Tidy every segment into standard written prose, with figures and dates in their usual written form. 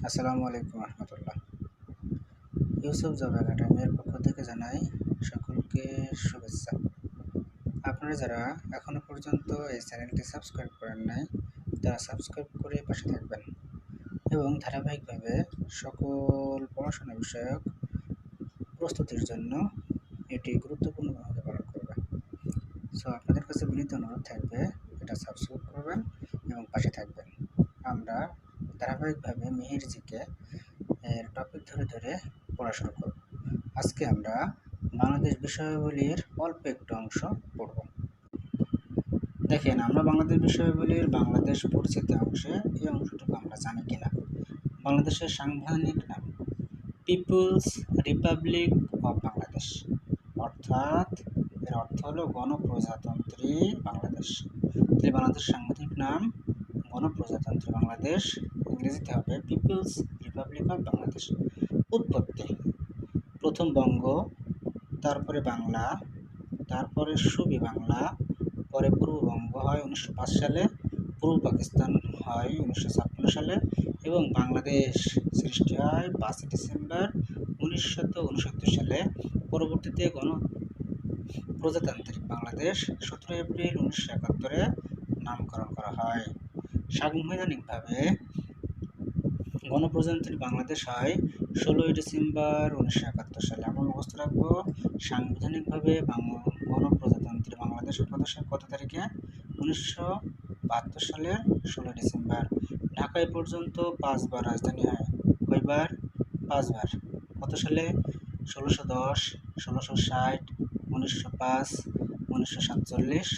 আসসালামু আলাইকুম রহমতুল্লাহ। ইউসুফ জব একাডেমির পক্ষ থেকে জানাই সকলকে শুভেচ্ছা। আপনারা যারা এখনো পর্যন্ত এই চ্যানেলটি সাবস্ক্রাইব করেন নাই, তারা সাবস্ক্রাইব করে পাশে থাকবেন এবং ধারাবাহিকভাবে সকল পড়াশোনা বিষয়ক প্রস্তুতির জন্য এটি গুরুত্বপূর্ণ ভূমিকা পালন করবে। সো আপনাদের কাছে বিনীত অনুরোধ থাকবে, এটা সাবস্ক্রাইব করবেন এবং পাশে থাকবেন। আমরা ধারাবাহিকভাবে মিহির জিকে এর টপিক ধরে ধরে পড়া শুরু করব। আজকে আমরা বাংলাদেশ বিষয়াবলীর অল্প একটু অংশ পড়ব। দেখেন, আমরা বাংলাদেশ বিষয়াবলীর বাংলাদেশ পরিচিতি অংশে এই অংশটুকু আমরা জানি কিনা। বাংলাদেশের সাংবিধানিক নাম পিপুলস রিপাবলিক অফ বাংলাদেশ, অর্থাৎ এর অর্থ হলো গণপ্রজাতন্ত্রী বাংলাদেশ। তাহলে বাংলাদেশ সাংবিধানিক নাম গণপ্রজাতন্ত্রী বাংলাদেশ, ইংরেজিতে হবে পিপুলস রিপাবলিক অফ বাংলাদেশ। উৎপত্তি প্রথম বঙ্গ, তারপরে বাংলা, তারপরে সুবি বাংলা, পরে পূর্ববঙ্গ হয় 1905 সালে, পূর্ব পাকিস্তান হয় 1956 সালে এবং বাংলাদেশ সৃষ্টি হয় 5 ডিসেম্বর 1969 সালে। পরবর্তীতে গণপ্রজাতান্ত্রিক বাংলাদেশ 17 এপ্রিল 1971-এ নামকরণ করা হয়। সাংবিধানিকভাবে গণপ্রজাতন্ত্রী বাংলাদেশ হয় 16 ডিসেম্বর 1971 সালে। আমরা মুখস্থ রাখবো, সাংবিধানিকভাবে গণপ্রজাতন্ত্রী বাংলাদেশ কত তারিখে? 1972 সালের 16 ডিসেম্বর। ঢাকা এ পর্যন্ত 5 বার রাজধানী হয়। কয়বার? 5 বার। কত সালে? 1610, 1660, 1905, 1947,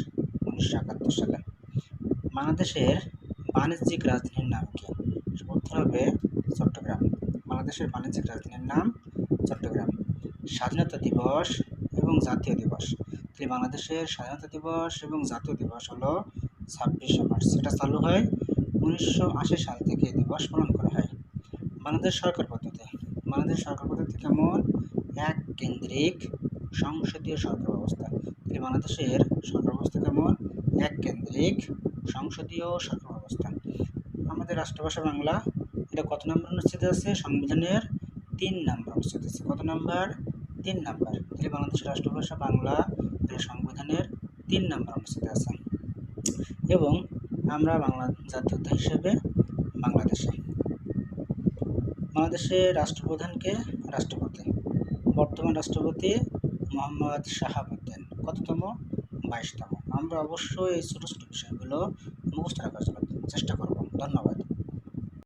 1971 সালে। বাংলাদেশের বাণিজ্যিক রাজধানীর নাম কি? উত্তর হবে চট্টগ্রাম। বাংলাদেশের বাণিজ্যিক রাজধানীর নাম চট্টগ্রাম। স্বাধীনতা দিবস এবং জাতীয় দিবস। তাহলে বাংলাদেশের স্বাধীনতা দিবস এবং জাতীয় দিবস হলো 26শে মার্চ। এটা চালু হয় 1980 সাল থেকে এই দিবস পালন করা হয়। বাংলাদেশ সরকার পদ্ধতি। বাংলাদেশ সরকার পদ্ধতি কেমন? এক কেন্দ্রিক সংসদীয় সরকার ব্যবস্থা। তাহলে বাংলাদেশের সরকার ব্যবস্থা কেমন? এক কেন্দ্রিক সংসদীয় সরকার ব্যবস্থা। আমাদের রাষ্ট্রভাষা বাংলা। এটা কত নম্বর অনুচ্ছেদে আছে? সংবিধানের 3 নম্বর অনুচ্ছেদে আছে। কত নাম্বার? 3 নাম্বার। তাহলে বাংলাদেশের রাষ্ট্রভাষা বাংলা, সংবিধানের 3 নম্বর অনুচ্ছেদে আছে। এবং আমরা বাংলা জাতীয়তা হিসেবে বাংলাদেশের রাষ্ট্রপ্রধানকে রাষ্ট্রপতি। বর্তমান রাষ্ট্রপতি মোহাম্মদ শাহাবুদ্দিন। কততম? 22তম। আমরা অবশ্যই এই ছোট ছোট বিষয়গুলো মুখস্থ রাখার জন্য চেষ্টা করব। ধন্যবাদ।